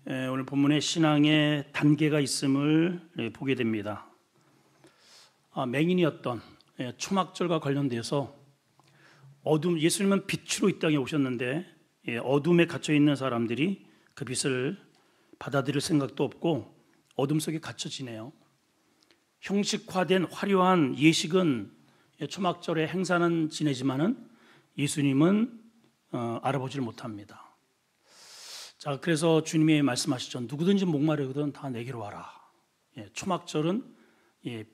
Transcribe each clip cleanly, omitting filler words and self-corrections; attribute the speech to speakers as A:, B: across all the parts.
A: 오늘 본문에 신앙의 단계가 있음을 보게 됩니다. 맹인이었던 초막절과 관련돼서 예수님은 빛으로 이 땅에 오셨는데 어둠에 갇혀 있는 사람들이 그 빛을 받아들일 생각도 없고 어둠 속에 갇혀 지내요. 형식화된 화려한 예식은 초막절의 행사는 지내지만은 예수님은 알아보지를 못합니다. 자, 그래서 주님이 말씀하시죠. 누구든지 목마르거든 다 내게로 와라. 초막절은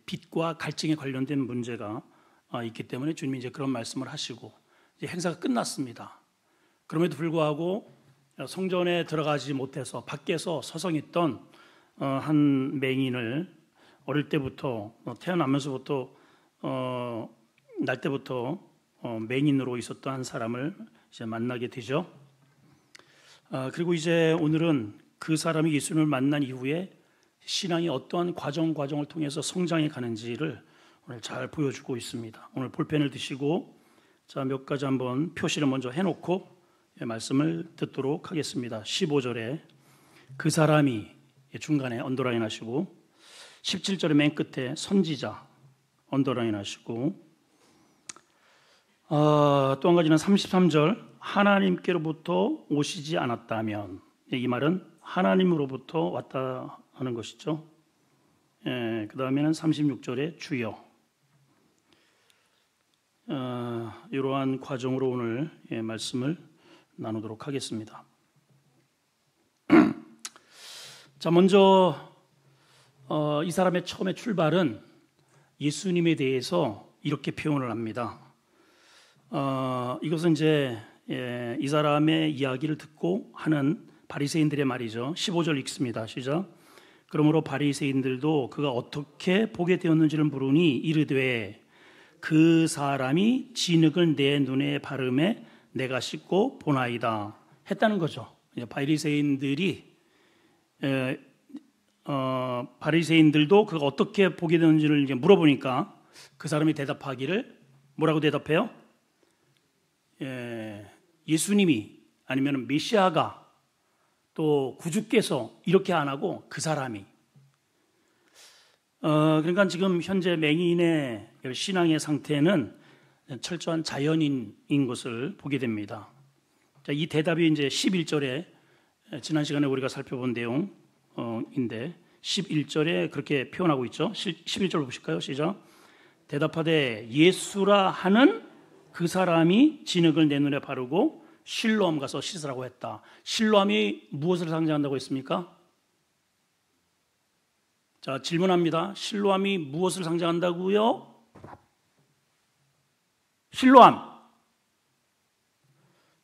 A: 빛과 갈증에 관련된 문제가 있기 때문에 주님이 이제 그런 말씀을 하시고 이제 행사가 끝났습니다. 그럼에도 불구하고 성전에 들어가지 못해서 밖에서 서성했던 한 맹인을 어릴 때부터 태어나면서부터 날 때부터 맹인으로 있었던 한 사람을 이제 만나게 되죠. 그리고 이제 오늘은 그 사람이 예수님을 만난 이후에 신앙이 어떠한 과정을 통해서 성장해 가는지를 오늘 잘 보여주고 있습니다. 오늘 볼펜을 드시고 자, 몇 가지 한번 표시를 먼저 해놓고 말씀을 듣도록 하겠습니다. 15절에 그 사람이 중간에 언더라인 하시고 17절의 맨 끝에 선지자 언더라인 하시고 또 한 가지는 33절 하나님께로부터 오시지 않았다면, 이 말은 하나님으로부터 왔다 하는 것이죠. 그 다음에는 36절에 주여. 이러한 과정으로 오늘 말씀을 나누도록 하겠습니다. 자, 먼저 이 사람의 처음의 출발은 예수님에 대해서 이렇게 표현을 합니다. 이것은 이제 이 사람의 이야기를 듣고 하는 바리새인들의 말이죠. 15절 읽습니다. 시작. 그러므로 바리새인들도 그가 어떻게 보게 되었는지를 물으니 이르되 그 사람이 진흙을 내 눈에 바르매 내가 씻고 보나이다 했다는 거죠. 바리새인들도 그가 어떻게 보게 되었는지를 이제 물어보니까 그 사람이 대답하기를 뭐라고 대답해요? 예수님이 아니면 메시아가 또 구주께서 이렇게 안 하고 그 사람이 그러니까 지금 현재 맹인의 신앙의 상태는 철저한 자연인인 것을 보게 됩니다. 자, 이 대답이 이제 11절에 지난 시간에 우리가 살펴본 내용인데 11절에 그렇게 표현하고 있죠. 11절 보실까요? 시작. 대답하되 예수라 하는 그 사람이 진흙을 내 눈에 바르고 실로암 가서 씻으라고 했다. 실로암이 무엇을 상징한다고 했습니까? 자, 질문합니다. 실로암이 무엇을 상징한다고요? 실로암.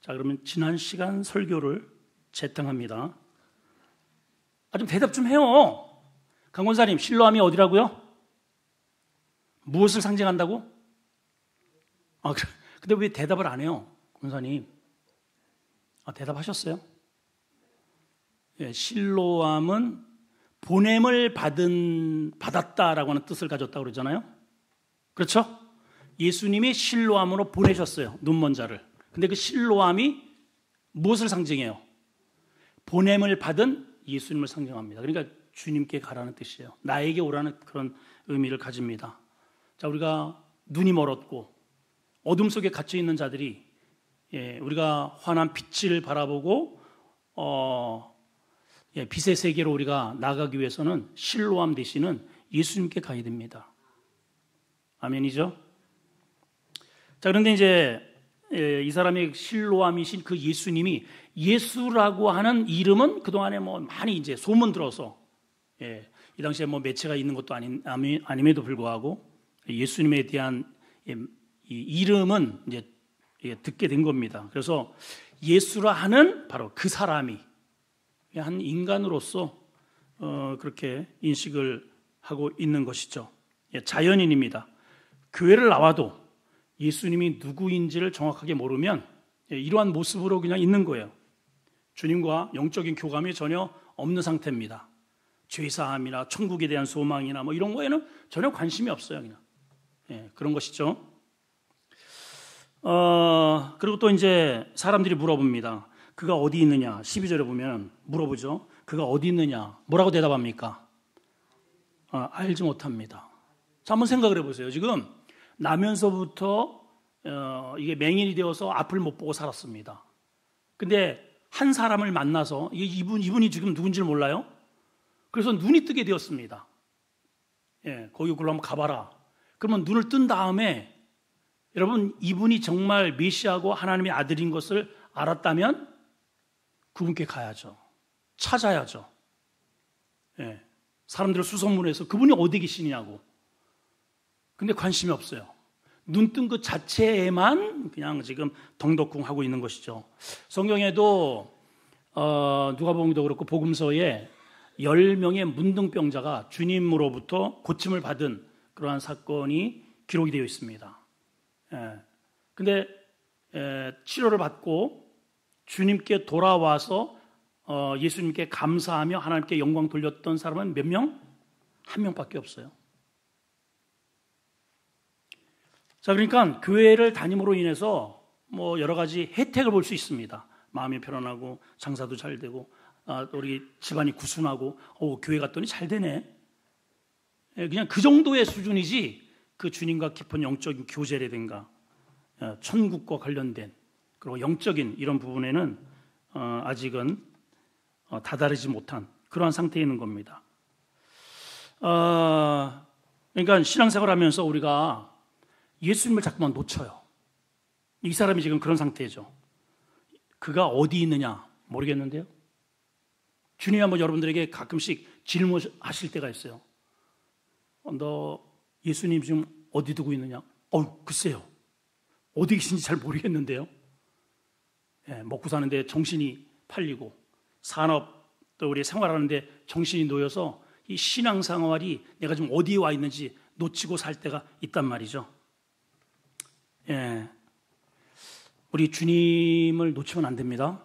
A: 자, 그러면 지난 시간 설교를 재탕합니다. 좀 대답 좀 해요. 강 권사님, 실로암이 어디라고요? 무엇을 상징한다고? 근데 왜 대답을 안 해요, 권사님? 대답하셨어요? 실로암은 보냄을 받았다라고 하는 뜻을 가졌다고 그러잖아요. 그렇죠? 예수님이 실로암으로 보내셨어요, 눈먼 자를. 근데 그 실로암이 무엇을 상징해요? 보냄을 받은 예수님을 상징합니다. 그러니까 주님께 가라는 뜻이에요. 나에게 오라는 그런 의미를 가집니다. 자, 우리가 눈이 멀었고 어둠 속에 갇혀 있는 자들이 우리가 환한 빛을 바라보고 빛의 세계로 우리가 나가기 위해서는 실로암 되시는 예수님께 가야 됩니다. 아멘이죠? 자, 그런데 이제 이 사람의 실로암이신 그 예수님이 예수라고 하는 이름은 그동안에 많이 이제 소문 들어서 이 당시에 매체가 있는 것도 아님에도 불구하고 예수님에 대한 이 이름은 이제 듣게 된 겁니다. 그래서 예수라 하는 바로 그 사람이 한 인간으로서 그렇게 인식을 하고 있는 것이죠. 자연인입니다. 교회를 나와도 예수님이 누구인지를 정확하게 모르면 이러한 모습으로 그냥 있는 거예요. 주님과 영적인 교감이 전혀 없는 상태입니다. 죄사함이나 천국에 대한 소망이나 이런 거에는 전혀 관심이 없어요. 그냥 그런 것이죠. 그리고 또 이제 사람들이 물어봅니다. 그가 어디 있느냐? 12절에 보면 물어보죠. 그가 어디 있느냐? 뭐라고 대답합니까? 알지 못합니다. 자, 한번 생각을 해보세요. 지금 나면서부터 이게 맹인이 되어서 앞을 못 보고 살았습니다. 근데 한 사람을 만나서 이분이 지금 누군지를 몰라요. 그래서 눈이 뜨게 되었습니다. 예, 거기 한번 가봐라. 그러면 눈을 뜬 다음에 여러분, 이분이 정말 메시아고 하나님의 아들인 것을 알았다면 그분께 가야죠. 찾아야죠. 예, 사람들을 수소문해서 그분이 어디 계시냐고. 근데 관심이 없어요. 눈 뜬 그 자체에만 그냥 지금 덩덕궁하고 있는 것이죠. 성경에도 누가복음도 그렇고 복음서에 10명의 문둥병자가 주님으로부터 고침을 받은 그러한 사건이 기록이 되어 있습니다. 근데 치료를 받고 주님께 돌아와서 예수님께 감사하며 하나님께 영광 돌렸던 사람은 몇 명? 한 명밖에 없어요. 자, 그러니까 교회를 다님으로 인해서 뭐 여러 가지 혜택을 볼 수 있습니다. 마음이 편안하고 장사도 잘 되고 우리 집안이 구순하고 교회 갔더니 잘 되네. 그냥 그 정도의 수준이지 그 주님과 깊은 영적인 교제라든가 천국과 관련된 그리고 영적인 이런 부분에는 아직은 다다르지 못한 그러한 상태에 있는 겁니다. 그러니까 신앙생활하면서 우리가 예수님을 자꾸만 놓쳐요. 이 사람이 지금 그런 상태죠. 그가 어디 있느냐 모르겠는데요. 주님이 한번 여러분들에게 가끔씩 질문하실 때가 있어요. 너 예수님 지금 어디 두고 있느냐? 글쎄요. 어디 계신지 잘 모르겠는데요. 먹고 사는데 정신이 팔리고 산업 또 우리 생활하는데 정신이 놓여서 이 신앙생활이 내가 지금 어디에 와 있는지 놓치고 살 때가 있단 말이죠. 우리 주님을 놓치면 안 됩니다.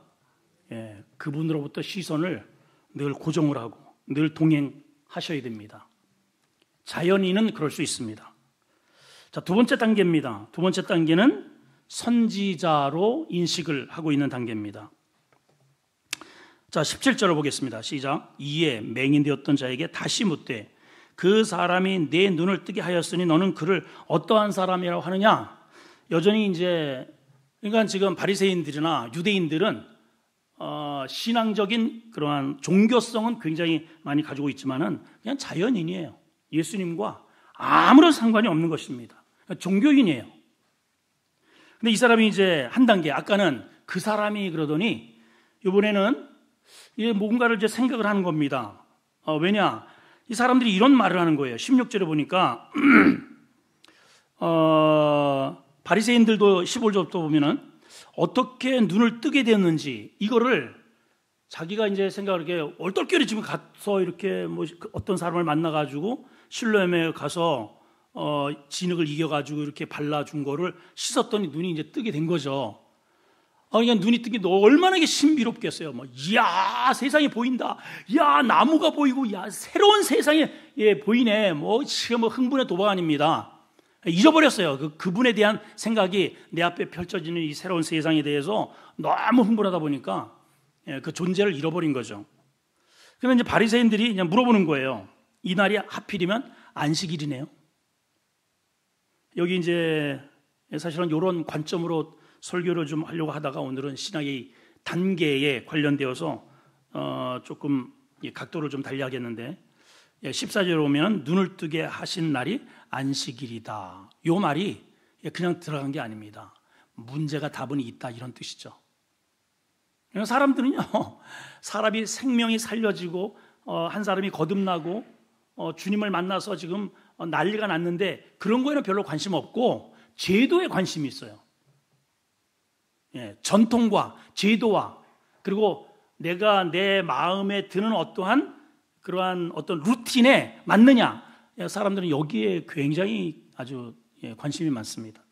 A: 그분으로부터 시선을 늘 고정을 하고 늘 동행하셔야 됩니다. 자연인은 그럴 수 있습니다. 자, 두 번째 단계입니다. 두 번째 단계는 선지자로 인식을 하고 있는 단계입니다. 자, 17절을 보겠습니다. 시작. 이에 맹인되었던 자에게 다시 묻되 그 사람이 내 눈을 뜨게 하였으니 너는 그를 어떠한 사람이라고 하느냐? 여전히 그러니까 지금 바리새인들이나 유대인들은 신앙적인 그러한 종교성은 굉장히 많이 가지고 있지만은 그냥 자연인이에요. 예수님과 아무런 상관이 없는 것입니다. 그러니까 종교인이에요. 근데 이 사람이 한 단계, 아까는 그 사람이 그러더니 이번에는 뭔가를 생각을 하는 겁니다. 왜냐? 이 사람들이 이런 말을 하는 거예요. 16절에 보니까 바리새인들도 15절부터 보면은 어떻게 눈을 뜨게 되었는지 이거를 자기가 생각을 이렇게 얼떨결에 지금 가서 이렇게 어떤 사람을 만나가지고 실로암에 가서 진흙을 이겨가지고 이렇게 발라준 거를 씻었더니 눈이 뜨게 된 거죠. 그냥 눈이 뜨기 얼마나 이게 신비롭겠어요. 이야, 세상이 보인다. 야, 나무가 보이고, 야, 새로운 세상이 보이네. 지금 흥분의 도박 아닙니다. 잊어버렸어요. 그분에 대한 생각이 내 앞에 펼쳐지는 이 새로운 세상에 대해서 너무 흥분하다 보니까 그 존재를 잃어버린 거죠. 그러면 바리새인들이 물어보는 거예요. 이 날이 하필이면 안식일이네요. 여기 사실은 이런 관점으로 설교를 좀 하려고 하다가 오늘은 신학의 단계에 관련되어서 조금 각도를 좀 달리하겠는데 14절에 오면 눈을 뜨게 하신 날이 안식일이다. 이 말이 그냥 들어간 게 아닙니다. 문제가 다분히 있다 이런 뜻이죠. 사람들은요, 사람이 생명이 살려지고 한 사람이 거듭나고 주님을 만나서 지금 난리가 났는데 그런 거에는 별로 관심 없고 제도에 관심이 있어요. 전통과 제도와 그리고 내가 내 마음에 드는 어떠한 그러한 어떤 루틴에 맞느냐, 사람들은 여기에 굉장히 아주 관심이 많습니다.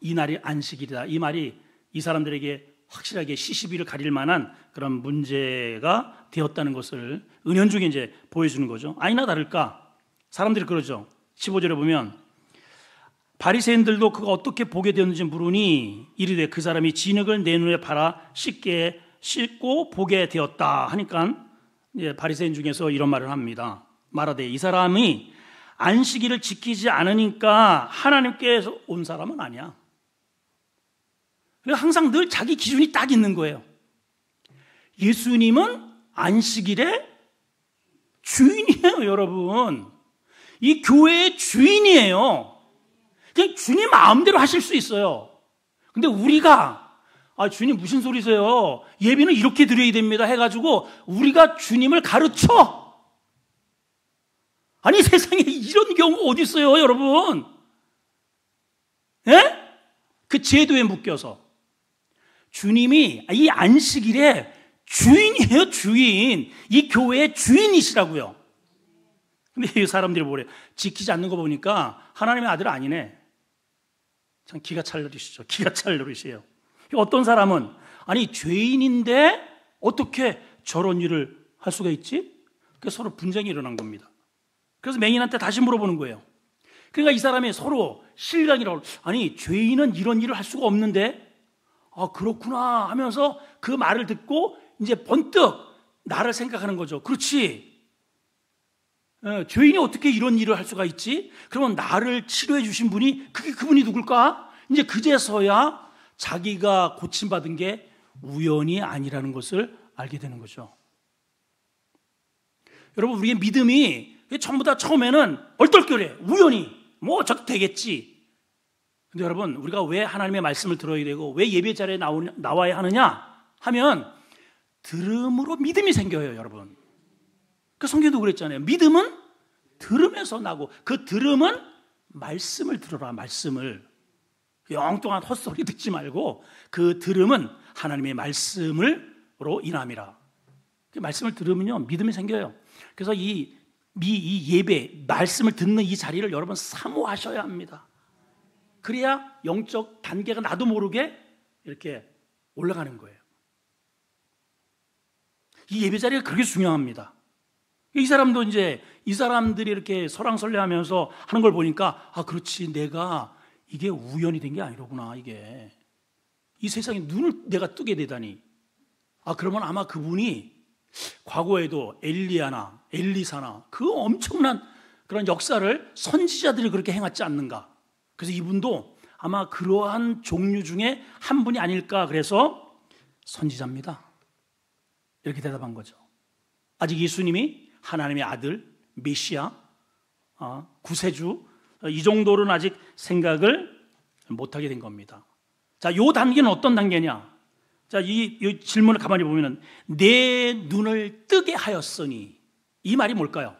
A: 이 날이 안식일이다. 이 말이 이 사람들에게 확실하게 시시비를 가릴 만한 그런 문제가 되었다는 것을 은연중에 보여주는 거죠. 아니나 다를까 사람들이 그러죠. 15절에 보면 바리새인들도 그가 어떻게 보게 되었는지 물으니 이르되 그 사람이 진흙을 내 눈에 팔아 씻고 보게 되었다 하니까 바리새인 중에서 이런 말을 합니다. 말하되 이 사람이 안식일을 지키지 않으니까 하나님께서 온 사람은 아니야. 항상 늘 자기 기준이 딱 있는 거예요. 예수님은 안식일의 주인이에요, 여러분. 이 교회의 주인이에요. 그냥 주님 마음대로 하실 수 있어요. 근데 우리가 주님 무슨 소리세요? 예배는 이렇게 드려야 됩니다 해가지고 우리가 주님을 가르쳐. 아니 세상에 이런 경우 어디 있어요, 여러분? 예? 그 제도에 묶여서 주님이 이 안식일에 주인이에요, 주인. 이 교회의 주인이시라고요. 근데 이 사람들이 뭐래요? 지키지 않는 거 보니까 하나님의 아들 아니네. 참 기가 찰 노릇이죠. 기가 찰 노릇이에요. 어떤 사람은 아니 죄인인데 어떻게 저런 일을 할 수가 있지? 그래서 서로 분쟁이 일어난 겁니다. 그래서 맹인한테 다시 물어보는 거예요. 그러니까 이 사람이 서로 실강이라고, 아니 죄인은 이런 일을 할 수가 없는데 그렇구나 하면서 그 말을 듣고 이제 번뜩 나를 생각하는 거죠. 그렇지, 죄인이 어떻게 이런 일을 할 수가 있지? 그러면 나를 치료해 주신 분이 그분이 누굴까? 이제 그제서야 자기가 고침받은 게 우연이 아니라는 것을 알게 되는 거죠. 여러분, 우리의 믿음이 전부 다 처음에는 얼떨결에 우연히 저도 되겠지. 근데 여러분, 우리가 왜 하나님의 말씀을 들어야 되고 왜 예배 자리에 나와야 하느냐 하면 들음으로 믿음이 생겨요, 여러분. 그 성경도 그랬잖아요. 믿음은 들으면서 나고, 그 들음은 말씀을 들어라, 말씀을. 영동안 헛소리 듣지 말고 그 들음은 하나님의 말씀으로 인함이라. 그 말씀을 들으면요 믿음이 생겨요. 그래서 이 예배, 말씀을 듣는 이 자리를 여러분 사모하셔야 합니다. 그래야 영적 단계가 나도 모르게 이렇게 올라가는 거예요. 이 예배 자리가 그렇게 중요합니다. 이 사람도 이제 이 사람들이 이렇게 설왕설래하면서 하는 걸 보니까 그렇지, 내가 이게 우연이 된 게 아니로구나. 이게 이 세상에 눈을 내가 뜨게 되다니. 그러면 아마 그분이 과거에도 엘리야나 엘리사나 그 엄청난 그런 역사를 선지자들이 그렇게 행하지 않는가. 그래서 이분도 아마 그러한 종류 중에 한 분이 아닐까. 그래서 선지자입니다, 이렇게 대답한 거죠. 아직 예수님이 하나님의 아들, 메시아, 구세주, 이 정도로는 아직 생각을 못하게 된 겁니다. 자, 요 단계는 어떤 단계냐? 자, 이 질문을 가만히 보면은 내 눈을 뜨게 하였으니, 이 말이 뭘까요?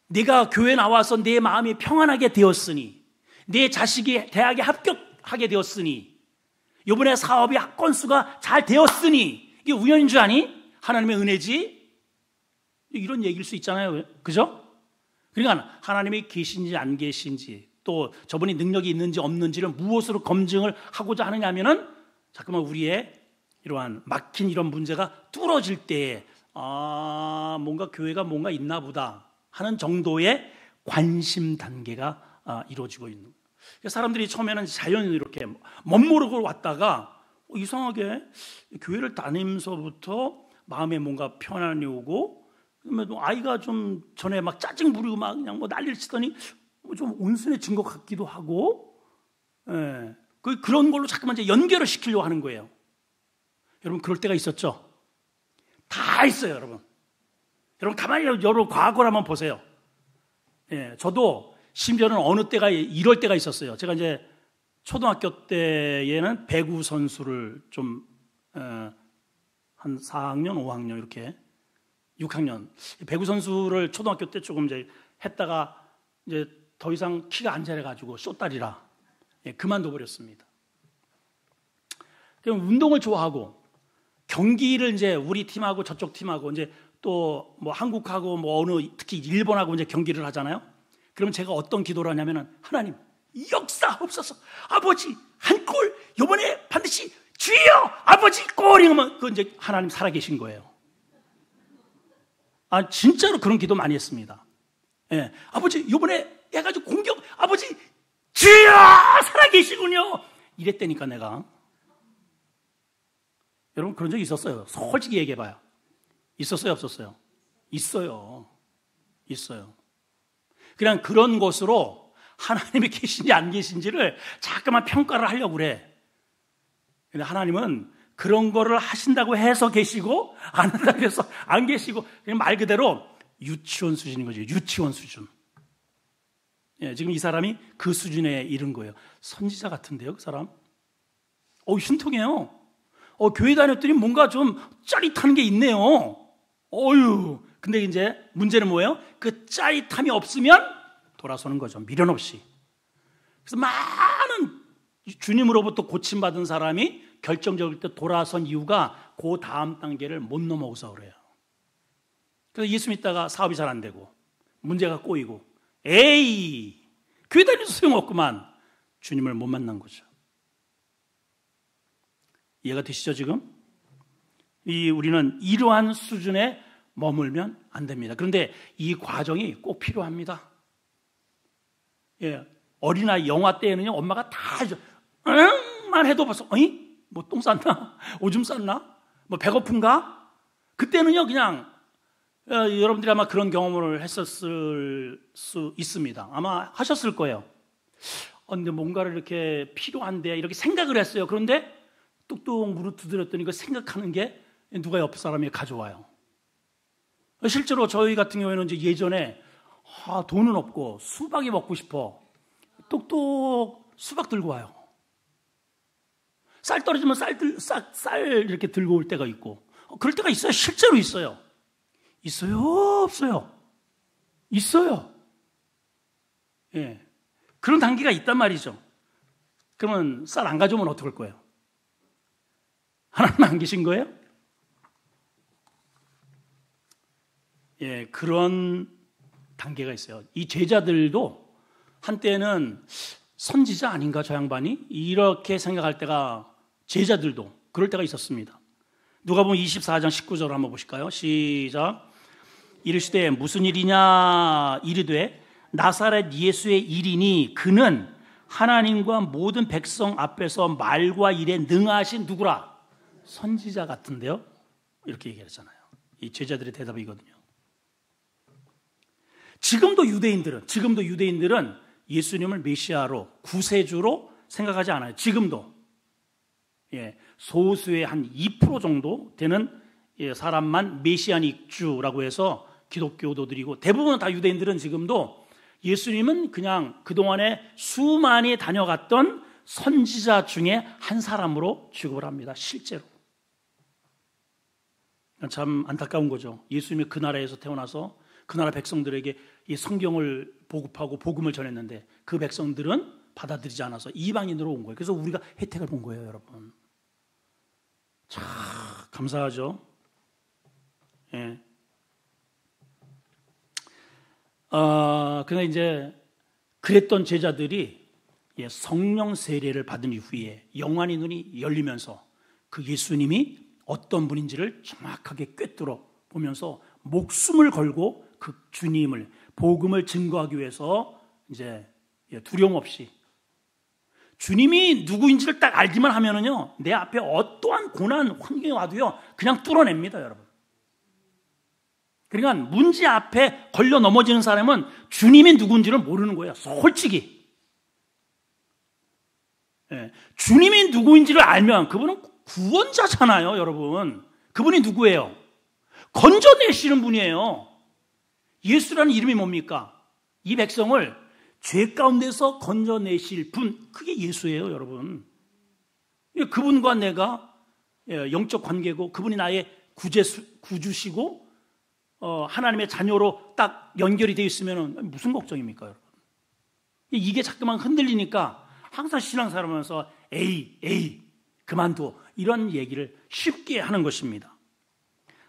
A: 내가 교회 나와서 내 마음이 평안하게 되었으니, 내 자식이 대학에 합격하게 되었으니, 이번에 사업이 건수가 잘 되었으니, 이게 우연인 줄 아니? 하나님의 은혜지? 이런 얘기일 수 있잖아요. 그죠? 그러니까 하나님이 계신지 안 계신지, 또 저분이 능력이 있는지 없는지를 무엇으로 검증을 하고자 하느냐 하면은 잠깐만 우리의 이러한 막힌 이런 문제가 뚫어질 때에 뭔가 교회가 뭔가 있나 보다 하는 정도의 관심 단계가 이루어지고 있는 거예요. 사람들이 처음에는 자연히 이렇게 멋모르고 왔다가 이상하게 교회를 다니면서부터 마음에 뭔가 편안이 오고, 그러면 아이가 좀 전에 막 짜증 부리고 막 그냥 난리를 치더니 좀 온순해진 것 같기도 하고, 그런 걸로 자꾸만 이제 연결을 시키려고 하는 거예요. 여러분, 그럴 때가 있었죠? 다 있어요, 여러분. 여러분, 가만히 여러분 과거를 한번 보세요. 저도 심지어는 어느 때가 이럴 때가 있었어요. 제가 이제 초등학교 때에는 배구 선수를 좀 한 4학년, 5학년 이렇게 6학년 배구 선수를 초등학교 때 조금 이제 했다가 이제 더 이상 키가 안 자라가지고 쇼다리라 그만둬 버렸습니다. 운동을 좋아하고 경기를 이제 우리 팀하고 저쪽 팀하고 이제 또 뭐 한국하고 뭐 어느 특히 일본하고 이제 경기를 하잖아요. 그러면 제가 어떤 기도를 하냐면은, 하나님 역사하옵소서, 아버지 한 골 이번에 반드시 주여, 아버지 골 이러면 그 이제 하나님 살아계신 거예요. 진짜로 그런 기도 많이 했습니다. 아버지 이번에 해가지고 공격, 아버지 주여 살아계시군요. 이랬다니까 내가. 여러분 그런 적 있었어요? 솔직히 얘기해봐요. 있었어요 없었어요? 있어요. 그냥 그런 것으로 하나님이 계신지 안 계신지를 잠깐만 평가를 하려고 그래. 근데 하나님은 그런 거를 하신다고 해서 계시고 안 한다고 해서 안 계시고, 그냥 말 그대로 유치원 수준인 거죠. 유치원 수준. 예, 지금 이 사람이 그 수준에 이른 거예요. 선지자 같은데요, 그 사람? 신통해요. 교회 다녔더니 뭔가 좀 짜릿한 게 있네요. 근데 이제 문제는 뭐예요? 그 짜릿함이 없으면 돌아서는 거죠. 미련 없이. 그래서 많은 주님으로부터 고침받은 사람이 결정적일 때 돌아선 이유가 그 다음 단계를 못 넘어오서 그래요. 그래서 예수 믿다가 사업이 잘 안 되고 문제가 꼬이고 교회 다녀도 소용없구만. 주님을 못 만난 거죠. 이해가 되시죠 지금? 우리는 이러한 수준에 머물면 안 됩니다. 그런데 이 과정이 꼭 필요합니다. 예, 어린아이 영화 때에는요 엄마가 다 해줘. 만 해도 벌써 뭐 똥 쌌나? 오줌 쌌나? 뭐 배고픈가? 그때는요 그냥 여러분들이 아마 그런 경험을 했었을 수 있습니다. 아마 하셨을 거예요. 근데 뭔가를 이렇게 필요한데 이렇게 생각을 했어요. 그런데 뚝뚝 무릎 두드렸더니 그 생각하는 게 누가 옆 사람이 가져와요. 실제로 저희 같은 경우에는 이제 예전에 돈은 없고 수박이 먹고 싶어. 뚝뚝 수박 들고 와요. 쌀 떨어지면 쌀 이렇게 들고 올 때가 있고, 그럴 때가 있어요. 실제로 있어요. 있어요? 없어요? 있어요. 예. 그런 단계가 있단 말이죠. 그러면 쌀 안 가져오면 어떡할 거예요? 하나님 안 계신 거예요? 예, 그런 단계가 있어요. 이 제자들도 한때는 선지자 아닌가 저 양반이? 이렇게 생각할 때가, 제자들도 그럴 때가 있었습니다. 누가복음 24장 19절을 한번 보실까요? 시작. 이르시되 무슨 일이냐 이르되 나사렛 예수의 일이니 그는 하나님과 모든 백성 앞에서 말과 일에 능하신 누구라? 선지자 같은데요? 이렇게 얘기했잖아요. 이 제자들의 대답이거든요. 지금도 유대인들은 예수님을 메시아로, 구세주로 생각하지 않아요. 지금도. 예, 소수의 한 2% 정도 되는 사람만 메시아닉주라고 해서 기독교도들이고, 대부분 다 유대인들은 지금도 예수님은 그냥 그동안에 수많이 다녀갔던 선지자 중에 한 사람으로 취급을 합니다. 실제로. 참 안타까운 거죠. 예수님이 그 나라에서 태어나서 그 나라 백성들에게 이 성경을 보급하고 복음을 전했는데 그 백성들은 받아들이지 않아서 이방인으로 온 거예요. 그래서 우리가 혜택을 본 거예요, 여러분. 참 감사하죠. 예. 근데 이제 그랬던 제자들이 성령 세례를 받은 이후에 영안의 눈이 열리면서 그 예수님이 어떤 분인지를 정확하게 꿰뚫어 보면서 목숨을 걸고 그 주님을, 복음을 증거하기 위해서 이제 두려움 없이 주님이 누구인지를 딱 알기만 하면은요, 내 앞에 어떠한 고난 환경이 와도요 그냥 뚫어냅니다, 여러분. 그러니까 문제 앞에 걸려 넘어지는 사람은 주님이 누군지를 모르는 거예요, 솔직히. 예, 주님이 누구인지를 알면 그분은 구원자잖아요, 여러분. 그분이 누구예요? 건져내시는 분이에요. 예수라는 이름이 뭡니까? 이 백성을 죄 가운데서 건져내실 분, 그게 예수예요, 여러분. 그분과 내가 영적 관계고, 그분이 나의 구주시고 하나님의 자녀로 딱 연결이 되어 있으면 무슨 걱정입니까, 여러분? 이게 자꾸만 흔들리니까 항상 신앙생활하면서 에이 그만둬, 이런 얘기를 쉽게 하는 것입니다.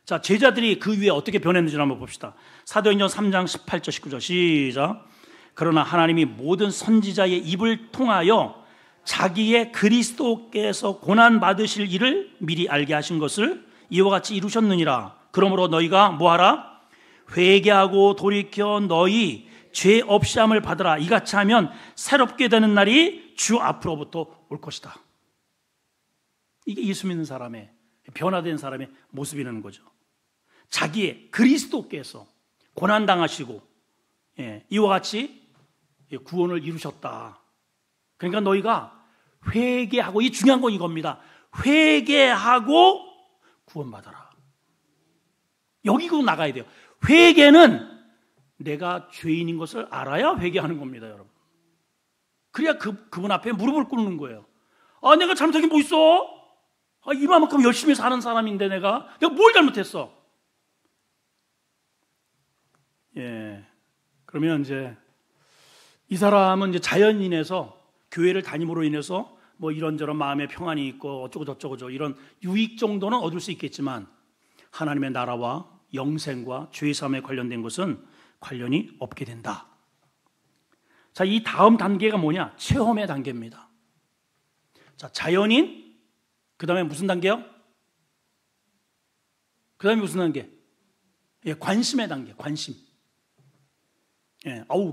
A: 자, 제자들이 그 위에 어떻게 변했는지 한번 봅시다. 사도행전 3장 18절 19절 시작. 그러나 하나님이 모든 선지자의 입을 통하여 자기의 그리스도께서 고난받으실 일을 미리 알게 하신 것을 이와 같이 이루셨느니라. 그러므로 너희가 뭐하라? 회개하고 돌이켜 너희 죄 없이함을 받으라. 이같이 하면 새롭게 되는 날이 주 앞으로부터 올 것이다. 이게 예수 믿는 사람의, 변화된 사람의 모습이라는 거죠. 자기의 그리스도께서 고난당하시고 이와 같이 구원을 이루셨다. 그러니까 너희가 회개하고, 이 중요한 건 이겁니다. 회개하고 구원받아라. 여기고 나가야 돼요. 회개는 내가 죄인인 것을 알아야 회개하는 겁니다, 여러분. 그래야 그분 앞에 무릎을 꿇는 거예요. 아, 내가 잘못한 게 뭐 있어? 아, 이만큼 열심히 사는 사람인데 내가 뭘 잘못했어? 그러면 이제 이 사람은 이제 자연인에서 교회를 다님으로 인해서 뭐 이런저런 마음의 평안이 있고 어쩌고 저쩌고 이런 유익 정도는 얻을 수 있겠지만 하나님의 나라와 영생과 죄사함에 관련된 것은 관련이 없게 된다. 자, 이 다음 단계가 뭐냐? 체험의 단계입니다. 자, 자연인, 그 다음에 무슨 단계요? 그 다음에 무슨 단계? 관심의 단계, 관심.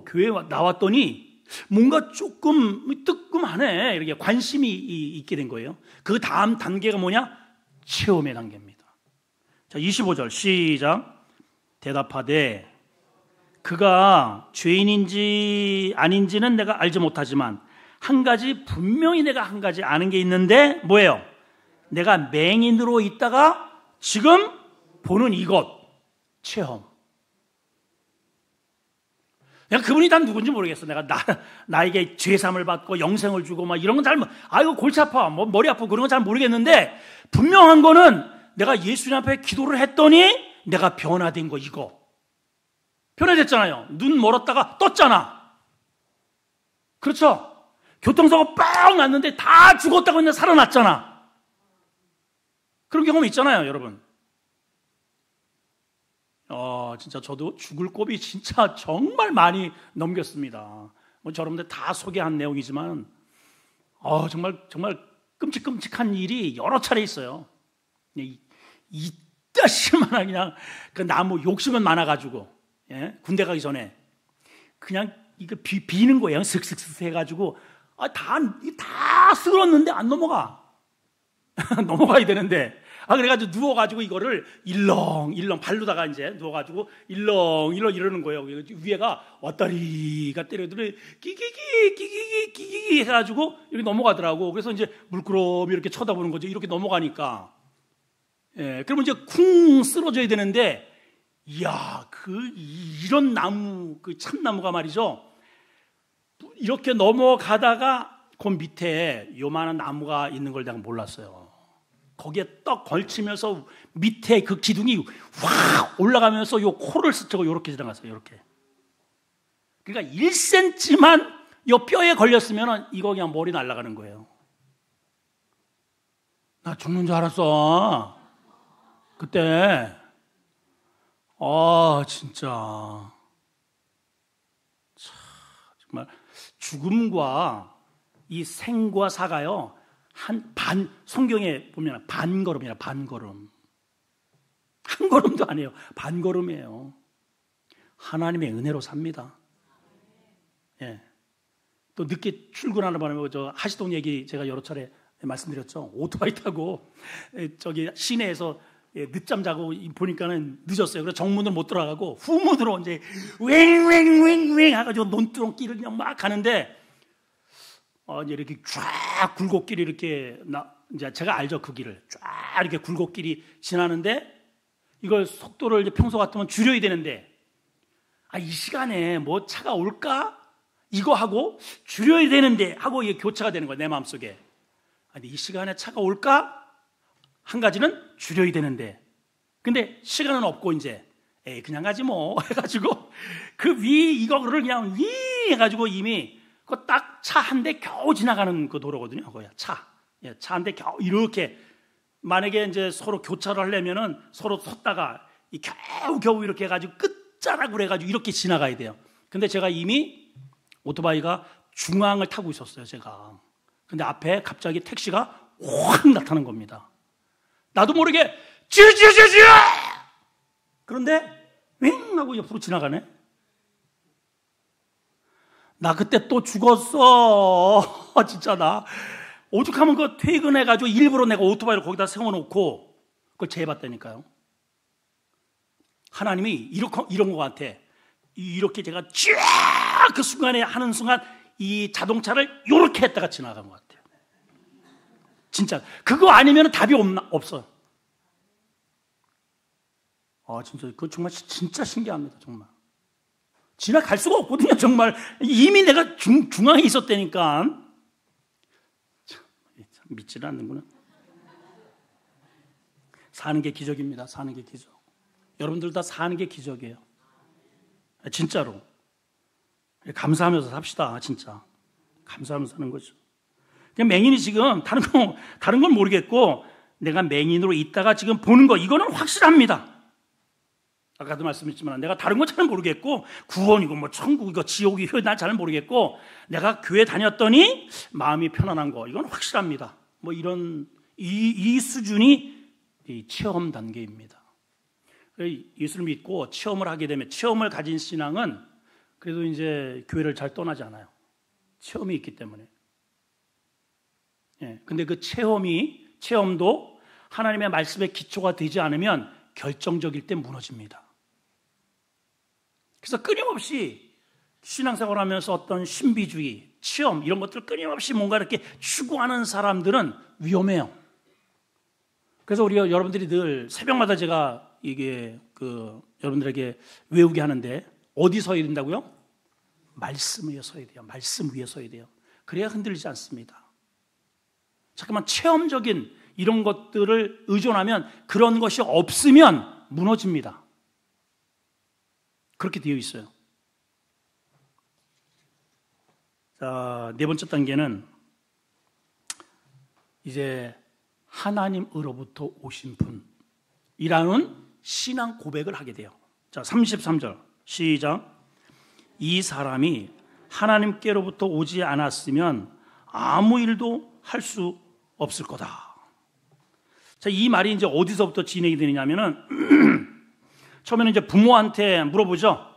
A: 교회에 나왔더니 뭔가 조금 뜨끔하네. 이렇게 관심이 있게 된 거예요. 그 다음 단계가 뭐냐? 체험의 단계입니다. 자, 25절 시작. 대답하되 그가 죄인인지 아닌지는 내가 알지 못하지만 분명히 내가 한 가지 아는 게 있는데 뭐예요? 내가 맹인으로 있다가 지금 보는 이것, 체험. 내가 그분이 다 누군지 모르겠어. 내가 나에게 죄사함을 받고 영생을 주고 막 이런 건 이거 골치 아파, 뭐 머리 아프고 그런 건 잘 모르겠는데 분명한 거는 내가 예수님 앞에 기도를 했더니 내가 변화된 거 이거. 변화됐잖아요. 눈 멀었다가 떴잖아. 그렇죠? 교통사고 뻥 났는데 다 죽었다고 했는데 살아났잖아. 그런 경험 있잖아요, 여러분. 진짜 저도 죽을 고비 진짜 정말 많이 넘겼습니다. 뭐 여러분들 다 소개한 내용이지만 정말 끔찍끔찍한 일이 여러 차례 있어요. 이따시만한 그냥 그 나무 욕심은 많아가지고 군대 가기 전에 그냥 이거 비는 거예요. 슥슥슥 해가지고 다 쓸었는데 안 넘어가. 넘어가야 되는데 그래가지고 누워가지고 이거를 일렁일렁 발로다가 이제 누워가지고 일렁일렁 이러는 거예요. 위에가 왔다리 갔다리 끼기기 해가지고 이렇게 넘어가더라고. 그래서 이제 물끄러미 이렇게 쳐다보는 거죠. 이렇게 넘어가니까. 그러면 이제 쿵 쓰러져야 되는데, 이야, 이런 나무, 참나무가 말이죠. 이렇게 넘어가다가 그 밑에 요만한 나무가 있는 걸 내가 몰랐어요. 거기에 떡 걸치면서 밑에 그 기둥이 확 올라가면서 요 코를 스치고 요렇게 지나갔어요. 요렇게. 그러니까 1cm만 요 뼈에 걸렸으면 이거 그냥 머리 날아가는 거예요. 나 죽는 줄 알았어. 그때. 진짜. 정말 죽음과 이 생과 사가요. 성경에 보면 반걸음이야, 반걸음. 한 걸음도 아니에요. 반걸음이에요. 하나님의 은혜로 삽니다. 또 늦게 출근하는 바람에 하시동 얘기 제가 여러 차례 말씀드렸죠. 오토바이 타고 저기 시내에서 늦잠 자고 보니까는 늦었어요. 그래서 정문으로 못 들어가고 후문으로 이제 웽웽웽웽 해가지고 논두렁길을 그냥 막 가는데 이제 이렇게 쫙 굴곡길이 이렇게 이제 제가 알죠, 그 길을 쫙 이렇게 굴곡길이 지나는데 이걸 속도를 이제 평소 같으면 줄여야 되는데 이 시간에 뭐 차가 올까 이거 하고 줄여야 되는데 하고 이게 교차가 되는 거야 내 마음속에. 근데 이 시간에 차가 올까 한 가지는 줄여야 되는데 근데 시간은 없고 이제 그냥 가지 뭐 해가지고 그 위 이거를 그냥 위 해가지고 이미 그 딱 차 한 대 겨우 지나가는 그 도로거든요. 그거야 차 한 대 겨우 이렇게 만약에 이제 서로 교차를 하려면은 서로 섰다가 겨우 이렇게 해가지고 끝자락으로 해가지고 이렇게 지나가야 돼요. 근데 제가 이미 오토바이가 중앙을 타고 있었어요, 제가. 근데 앞에 갑자기 택시가 확 나타난 겁니다. 나도 모르게 쥐쥐쥐쥐! 그런데 윙 하고 옆으로 지나가네. 나 그때 또 죽었어. 진짜 나 오죽하면 그 퇴근해가지고 일부러 내가 오토바이를 거기다 세워놓고 그걸 재봤다니까요. 하나님이 이런 것 같아. 이렇게 제가 쫙 그 순간에 하는 순간 이 자동차를 이렇게 했다가 지나간 것 같아요. 진짜 그거 아니면 답이 없어요. 진짜 그거 정말 진짜 신기합니다. 정말 지나갈 수가 없거든요. 정말 이미 내가 중앙에 있었다니까. 참 믿지를 않는구나. 사는 게 기적입니다. 사는 게 기적. 여러분들 다 사는 게 기적이에요. 진짜로. 감사하면서 삽시다. 진짜 감사하면서 사는 거죠. 그냥 맹인이 지금 다른 건 모르겠고 내가 맹인으로 있다가 지금 보는 거 이거는 확실합니다. 아까도 말씀했지만 내가 다른 거 잘 모르겠고 구원이고 뭐 천국이고 지옥이고 난 잘 모르겠고 내가 교회 다녔더니 마음이 편안한 거 이건 확실합니다. 뭐 이런 이 수준이 이 체험 단계입니다. 예수를 믿고 체험을 하게 되면 체험을 가진 신앙은 그래도 이제 교회를 잘 떠나지 않아요. 체험이 있기 때문에. 근데 그 체험도 하나님의 말씀의 기초가 되지 않으면 결정적일 때 무너집니다. 그래서 끊임없이 신앙생활 하면서 어떤 신비주의, 체험 이런 것들을 끊임없이 뭔가 이렇게 추구하는 사람들은 위험해요. 그래서 여러분들이 늘 새벽마다 제가 이게 여러분들에게 외우게 하는데 어디 서야 된다고요? 말씀 위에 서야 돼요. 말씀 위에 서야 돼요. 그래야 흔들리지 않습니다. 잠깐만 체험적인 이런 것들을 의존하면 그런 것이 없으면 무너집니다. 그렇게 되어 있어요. 자, 네 번째 단계는 이제 하나님으로부터 오신 분이라는 신앙 고백을 하게 돼요. 자, 33절 시작. 이 사람이 하나님께로부터 오지 않았으면 아무 일도 할 수 없을 거다. 자, 이 말이 이제 어디서부터 진행이 되느냐면은 처음에는 이제 부모한테 물어보죠.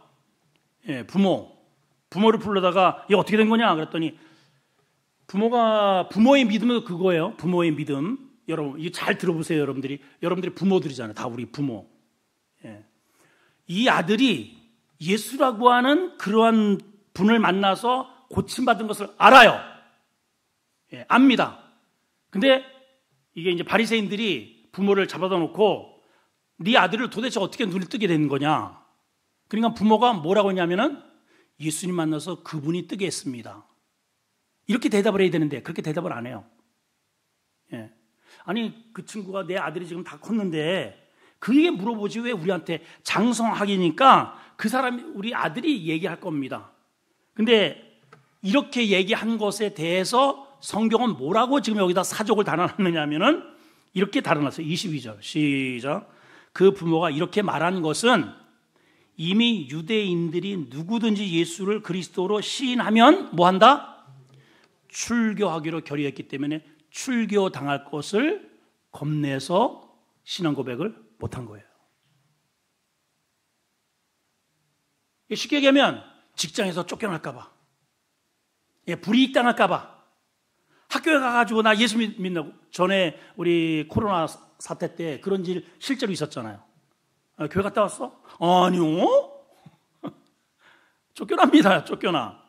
A: 부모를 불러다가 이게 어떻게 된 거냐 그랬더니 부모의 믿음은 그거예요. 부모의 믿음. 여러분 이거 잘 들어보세요. 여러분들이 부모들이잖아요. 다 우리 부모. 이 아들이 예수라고 하는 그러한 분을 만나서 고침받은 것을 알아요. 압니다. 근데 이게 이제 바리새인들이 부모를 잡아다 놓고 네 아들을 도대체 어떻게 눈을 뜨게 된 거냐. 그러니까 부모가 뭐라고 했냐면은 예수님 만나서 그분이 뜨게 했습니다. 이렇게 대답을 해야 되는데 그렇게 대답을 안 해요. 아니 그 친구가 내 아들이 지금 다 컸는데 그에게 물어보지 왜 우리한테 장성하기니까 그 사람이 우리 아들이 얘기할 겁니다. 근데 이렇게 얘기한 것에 대해서 성경은 뭐라고 지금 여기다 사족을 달아놨느냐면은 이렇게 달아놨어요. 22절 시작. 그 부모가 이렇게 말한 것은 이미 유대인들이 누구든지 예수를 그리스도로 시인하면 뭐한다? 출교하기로 결의했기 때문에 출교당할 것을 겁내서 신앙 고백을 못한 거예요. 쉽게 얘기하면 직장에서 쫓겨날까봐, 불이익 당할까봐, 학교에 가가지고 나 예수 믿는다고. 전에 우리 코로나 사태 때 그런 일 실제로 있었잖아요. 교회 갔다 왔어? 아니요. 쫓겨납니다. 쫓겨나.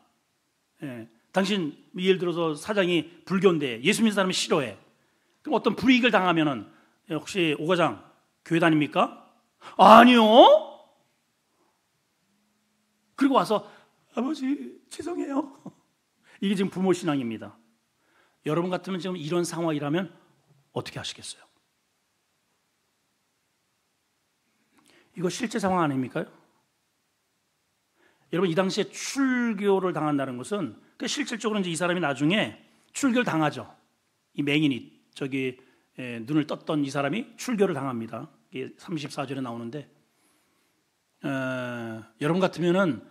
A: 당신 예를 들어서 사장이 불교인데 예수 믿는 사람이 싫어해. 그럼 어떤 불이익을 당하면은 혹시 오 과장 교회 다닙니까? 아니요. 그리고 와서 아버지 죄송해요. 이게 지금 부모 신앙입니다. 여러분 같으면 지금 이런 상황이라면 어떻게 하시겠어요? 이거 실제 상황 아닙니까? 여러분 이 당시에 출교를 당한다는 것은 실질적으로 이제 이 사람이 나중에 출교를 당하죠. 이 맹인이 눈을 떴던 이 사람이 출교를 당합니다. 이게 34절에 나오는데 여러분 같으면은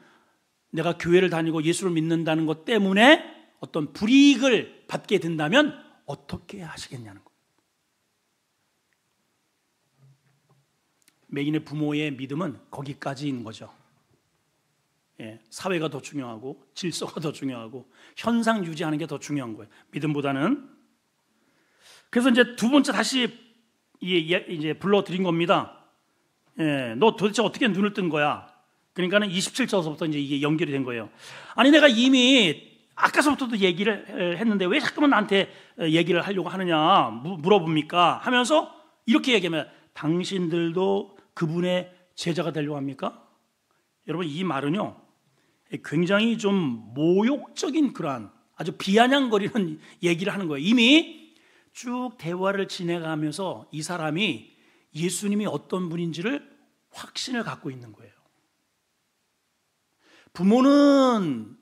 A: 내가 교회를 다니고 예수를 믿는다는 것 때문에 어떤 불이익을 받게 된다면 어떻게 하시겠냐는 거예요. 맹인의 부모의 믿음은 거기까지인 거죠. 사회가 더 중요하고 질서가 더 중요하고 현상 유지하는 게 더 중요한 거예요. 믿음보다는. 그래서 이제 두 번째 다시 이제 불러드린 겁니다. 너 도대체 어떻게 눈을 뜬 거야? 그러니까는 27절서부터 이제 이게 연결이 된 거예요. 아니 내가 이미 아까서부터도 얘기를 했는데 왜 자꾸만 나한테 얘기를 하려고 하느냐 물어봅니까? 하면서 이렇게 얘기하면 당신들도 그분의 제자가 되려고 합니까? 여러분 이 말은요 굉장히 좀 모욕적인 그러한 아주 비아냥거리는 얘기를 하는 거예요. 이미 쭉 대화를 지내가면서 이 사람이 예수님이 어떤 분인지를 확신을 갖고 있는 거예요. 부모는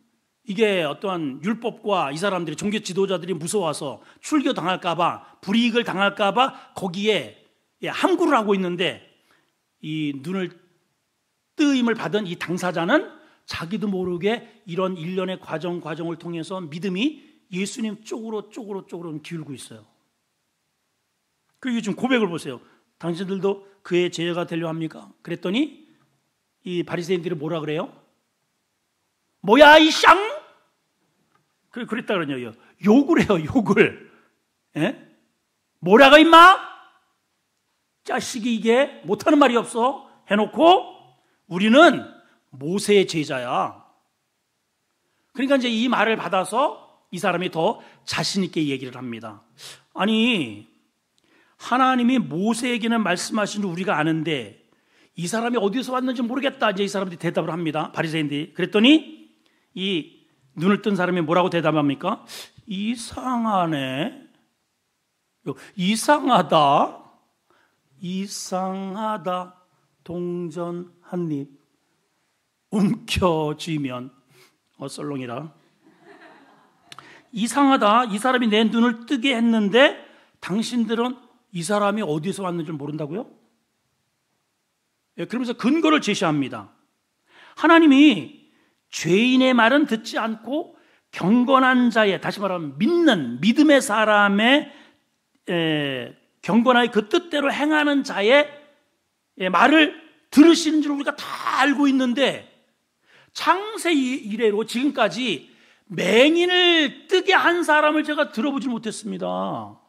A: 이게 어떠한 율법과 이 사람들이 종교 지도자들이 무서워서 출교당할까봐 불이익을 당할까봐 거기에 함구를 하고 있는데 이 눈을 뜨임을 받은 이 당사자는 자기도 모르게 이런 일련의 과정을 통해서 믿음이 예수님 쪽으로 기울고 있어요. 그리고 지금 고백을 보세요. 당신들도 그의 제자가 되려 합니까? 그랬더니 이 바리새인들이 뭐라 그래요? 뭐야 이 쌍? 그랬다 그러냐요. 욕을 해요. 욕을. 뭐라가 임마? 자식이 이게 못하는 말이 없어 해놓고 우리는 모세의 제자야. 그러니까 이제 이 말을 받아서 이 사람이 더 자신 있게 얘기를 합니다. 아니 하나님이 모세에게는 말씀하신 줄 우리가 아는데 이 사람이 어디서 왔는지 모르겠다. 이제 이 사람들이 대답을 합니다. 바리새인들이. 그랬더니 이 눈을 뜬 사람이 뭐라고 대답합니까? 이상하네. 이상하다. 동전 한 입 움켜쥐면 썰렁이라. 이상하다. 이 사람이 내 눈을 뜨게 했는데 당신들은 이 사람이 어디서 왔는지 모른다고요? 그러면서 근거를 제시합니다. 하나님이 죄인의 말은 듣지 않고 경건한 자의, 다시 말하면 믿음의 사람의 경건하게 그 뜻대로 행하는 자의 말을 들으시는 줄 우리가 다 알고 있는데 창세 이래로 지금까지 맹인을 뜨게 한 사람을 제가 들어보지 못했습니다.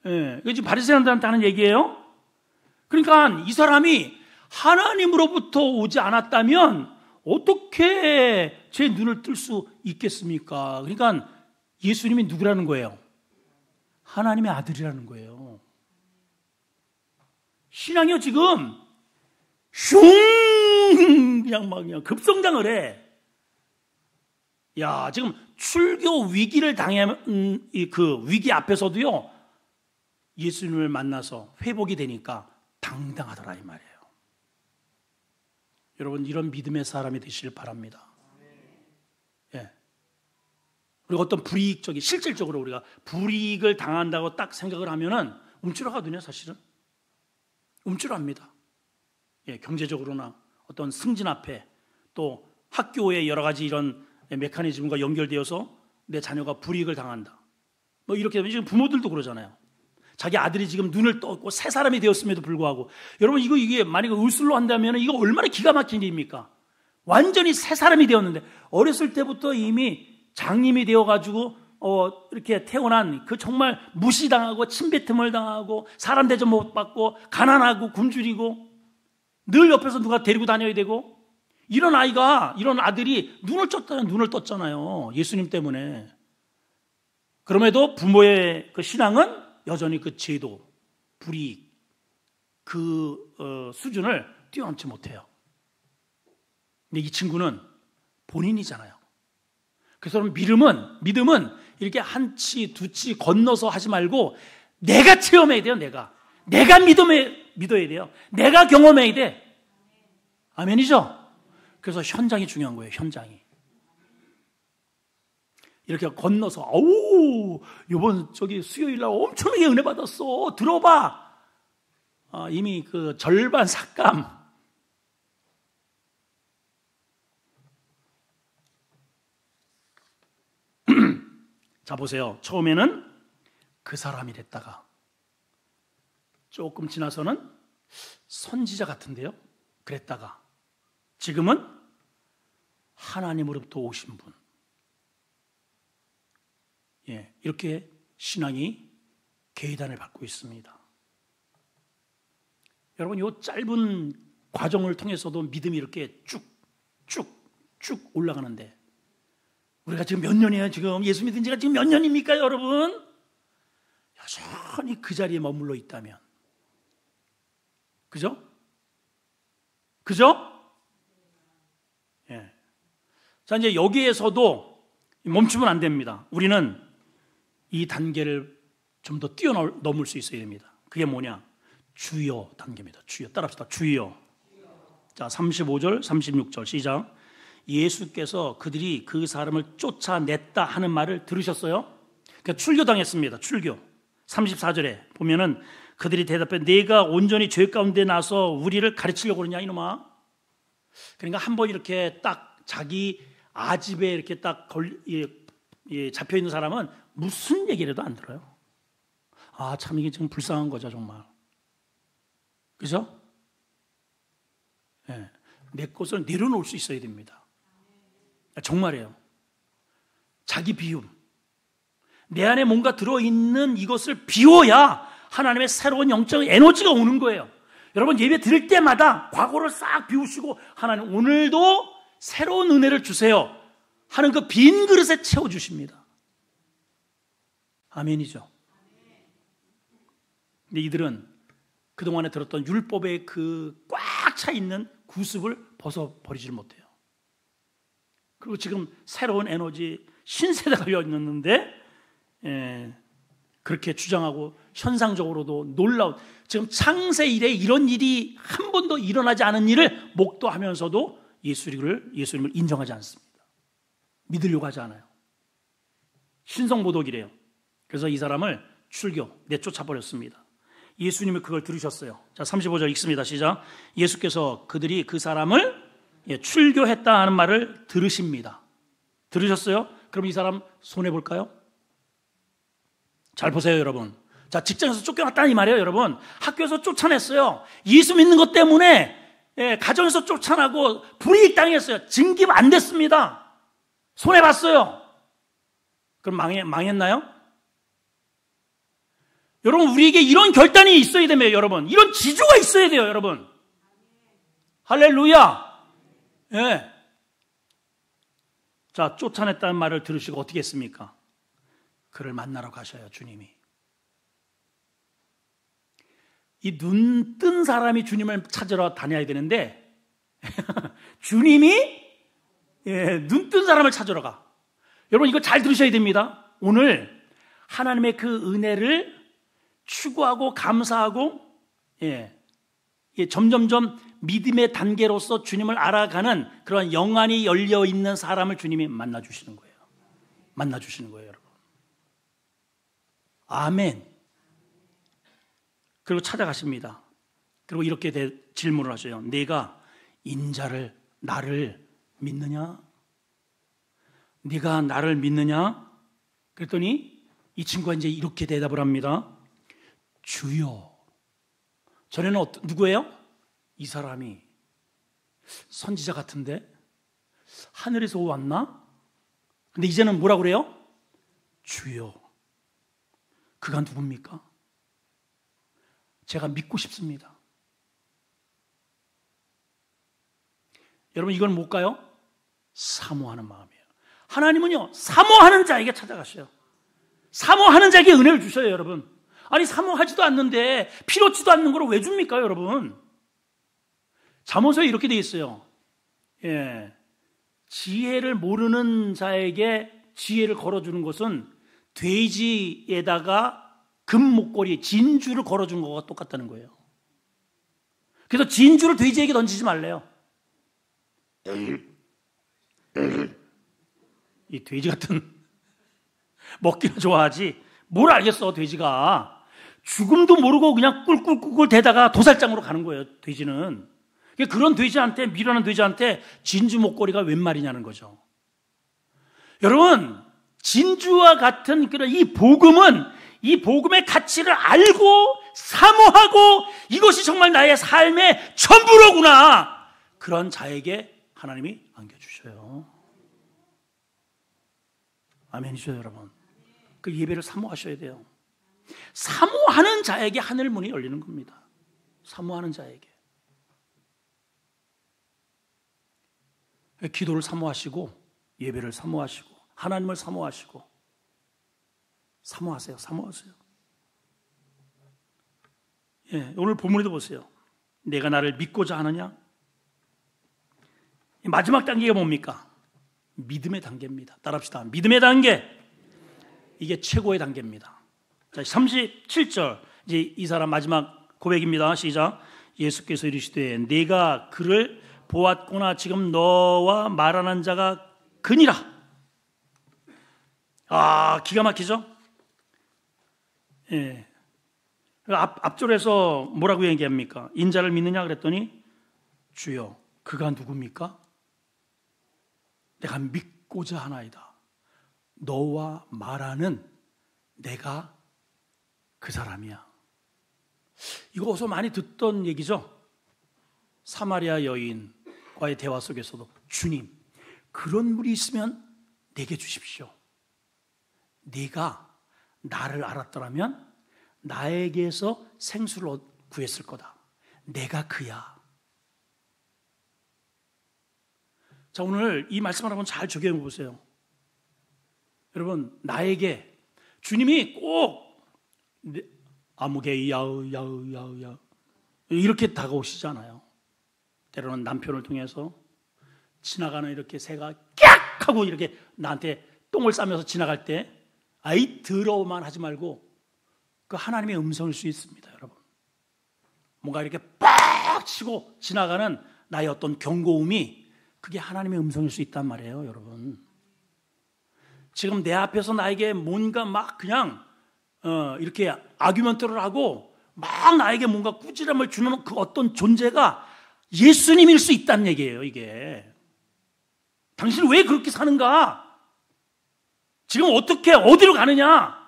A: 이게 지금 바리새인들한테 하는 얘기예요. 그러니까 이 사람이 하나님으로부터 오지 않았다면 어떻게 제 눈을 뜰 수 있겠습니까? 그러니까 예수님이 누구라는 거예요? 하나님의 아들이라는 거예요. 신앙이요 지금 그냥 급성장을 해. 야 지금 출교 위기를 당한 그 위기 앞에서도요 예수님을 만나서 회복이 되니까 당당하더라 이 말이에요. 여러분 이런 믿음의 사람이 되시길 바랍니다. 그리고 어떤 불이익적인 실질적으로 우리가 불이익을 당한다고 딱 생각을 하면은 움츠러가거든요. 사실은 움츠러합니다. 경제적으로나 어떤 승진 앞에 또 학교의 여러 가지 이런 메커니즘과 연결되어서 내 자녀가 불이익을 당한다. 뭐 이렇게 지금 부모들도 그러잖아요. 자기 아들이 지금 눈을 떴고 새 사람이 되었음에도 불구하고 여러분 이게 만약에 의술로 한다면 이거 얼마나 기가 막힌 일입니까? 완전히 새 사람이 되었는데 어렸을 때부터 이미 장님이 되어가지고 이렇게 태어난 그 정말 무시당하고 침뱉음을 당하고 사람 대접 못 받고 가난하고 굶주리고 늘 옆에서 누가 데리고 다녀야 되고 이런 아들이 눈을 떴잖아요. 예수님 때문에. 그럼에도 부모의 그 신앙은 여전히 그 제도, 불이익, 그 수준을 뛰어넘지 못해요. 근데 이 친구는 본인이잖아요. 그래서 믿음은 이렇게 한 치, 두 치 건너서 하지 말고 내가 체험해야 돼요. 내가 믿어야 돼요. 내가 경험해야 돼. 아멘이죠? 그래서 현장이 중요한 거예요. 현장이. 이렇게 건너서 이번 수요일 날 엄청나게 은혜 받았어. 들어봐. 이미 그 절반 삭감. 자 보세요. 처음에는 그 사람이 됐다가 조금 지나서는 선지자 같은데요. 그랬다가 지금은 하나님으로부터 오신 분. 이렇게 신앙이 계단을 밟고 있습니다. 여러분, 이 짧은 과정을 통해서도 믿음이 이렇게 쭉 올라가는데, 우리가 지금 몇 년이에요? 지금 예수 믿은 지가 지금 몇 년입니까, 여러분? 여전히 그 자리에 머물러 있다면, 그죠? 예. 자, 이제 여기에서도 멈추면 안 됩니다. 우리는 이 단계를 좀 더 뛰어넘을 수 있어야 됩니다. 그게 뭐냐? 주여 단계입니다. 주여. 따라합시다. 주여. 자, 35절, 36절 시작. 예수께서 그들이 그 사람을 쫓아냈다 하는 말을 들으셨어요? 그러니까 출교당했습니다. 출교. 34절에 보면은 그들이 대답해, 내가 온전히 죄 가운데 나서 우리를 가르치려고 그러냐 이놈아. 그러니까 한번 이렇게 딱 자기 아집에 이렇게 딱 잡혀 있는 사람은 무슨 얘기라도 안 들어요. 아, 참 이게 지금 불쌍한 거죠, 정말. 그죠? 네. 내 것을 내려놓을 수 있어야 됩니다. 정말이에요. 자기 비움. 내 안에 뭔가 들어있는 이것을 비워야 하나님의 새로운 영적 에너지가 오는 거예요. 여러분, 예배 드릴 때마다 과거를 싹 비우시고, 하나님 오늘도 새로운 은혜를 주세요 하는 그 빈 그릇에 채워주십니다. 아멘이죠. 근데 이들은 그동안에 들었던 율법의 그 꽉 차 있는 구습을 벗어버리질 못해요. 그리고 지금 새로운 에너지 신세대가 열렸는데 그렇게 주장하고, 현상적으로도 놀라운, 지금 창세 이래 이런 일이 한 번도 일어나지 않은 일을 목도하면서도 예수님을 인정하지 않습니다. 믿으려고 하지 않아요. 신성모독이래요. 그래서 이 사람을 내쫓아 버렸습니다. 예수님이 그걸 들으셨어요. 자, 35절 읽습니다. 시작. 예수께서 그들이 그 사람을 출교했다 하는 말을 들으십니다. 들으셨어요? 그럼 이 사람 손해볼까요? 잘 보세요, 여러분. 자, 직장에서 쫓겨났다는 이 말이에요, 여러분. 학교에서 쫓아냈어요. 예수 믿는 것 때문에 가정에서 쫓아나고 불이익 당했어요. 증give 안 됐습니다. 손해봤어요. 그럼 망했나요? 여러분, 우리에게 이런 결단이 있어야 됩니다, 여러분. 이런 지조가 있어야 돼요, 여러분. 할렐루야. 예. 자, 쫓아냈다는 말을 들으시고 어떻게 했습니까? 그를 만나러 가셔요, 주님이. 이 눈 뜬 사람이 주님을 찾으러 다녀야 되는데 주님이 눈 뜬 사람을 찾으러 가. 여러분, 이거 잘 들으셔야 됩니다. 오늘 하나님의 그 은혜를 추구하고 감사하고 점점점 믿음의 단계로서 주님을 알아가는 그런 영안이 열려있는 사람을 주님이 만나주시는 거예요. 여러분. 아멘. 그리고 찾아가십니다. 그리고 이렇게 질문을 하셔요. 내가 나를 믿느냐? 네가 나를 믿느냐? 그랬더니 이 친구가 이제 이렇게 대답을 합니다. 주여. 전에는 누구예요? 이 사람이 선지자 같은데 하늘에서 왔나? 근데 이제는 뭐라고 그래요? 주여. 그가 누굽니까? 제가 믿고 싶습니다. 여러분, 이건 뭘까요? 사모하는 마음이에요. 하나님은요, 사모하는 자에게 찾아가셔요. 사모하는 자에게 은혜를 주셔요, 여러분. 아니, 사모하지도 않는데 필요치도 않는 걸 왜 줍니까, 여러분? 잠언서에 이렇게 돼 있어요. 지혜를 모르는 자에게 지혜를 걸어주는 것은 돼지에다가 금 목걸이, 진주를 걸어준 것과 똑같다는 거예요. 그래서 진주를 돼지에게 던지지 말래요. 이 돼지 같은, 먹기는 좋아하지 뭘 알겠어, 돼지가. 죽음도 모르고 그냥 꿀꿀꿀꿀 대다가 도살장으로 가는 거예요, 돼지는. 그런 돼지한테, 미련한 돼지한테 진주 목걸이가 웬 말이냐는 거죠. 여러분, 진주와 같은 그런 이 복음은, 이 복음의 가치를 알고 사모하고 이것이 정말 나의 삶의 전부로구나, 그런 자에게 하나님이 안겨주셔요. 아멘이죠, 여러분. 그 예배를 사모하셔야 돼요. 사모하는 자에게 하늘 문이 열리는 겁니다. 사모하는 자에게. 기도를 사모하시고 예배를 사모하시고 하나님을 사모하시고 사모하세요. 사모하세요. 예, 오늘 본문에도 보세요. 내가 나를 믿고자 하느냐? 마지막 단계가 뭡니까? 믿음의 단계입니다. 따라합시다. 믿음의 단계. 이게 최고의 단계입니다. 자, 37절. 이제 이 사람 마지막 고백입니다. 시작. 예수께서 이르시되 내가 그를 보았구나. 지금 너와 말하는 자가 그니라. 아, 기가 막히죠? 예. 앞절에서 뭐라고 얘기합니까? 인자를 믿느냐 그랬더니 주여 그가 누굽니까? 내가 믿고자 하나이다. 너와 말하는 내가 그 사람이야. 이거 어서 많이 듣던 얘기죠? 사마리아 여인과의 대화 속에서도 주님, 그런 물이 있으면 내게 주십시오. 네가 나를 알았더라면 나에게서 생수를 구했을 거다. 내가 그야. 자, 오늘 이 말씀을 한번 잘 적용해 보세요. 여러분, 나에게 주님이 꼭 아무개 야으 이렇게 다가오시잖아요. 때로는 남편을 통해서 지나가는 이렇게 새가 깍 하고 이렇게 나한테 똥을 싸면서 지나갈 때 아이 더러워만 하지 말고 그 하나님의 음성일 수 있습니다, 여러분. 뭔가 이렇게 빡 치고 지나가는 나의 어떤 경고음이 그게 하나님의 음성일 수 있단 말이에요, 여러분. 지금 내 앞에서 나에게 뭔가 막 그냥 이렇게 아규먼트를 하고 막 나에게 뭔가 꾸지람을 주는 그 어떤 존재가 예수님일 수 있다는 얘기예요, 이게. 당신은 왜 그렇게 사는가? 지금 어떻게 어디로 가느냐?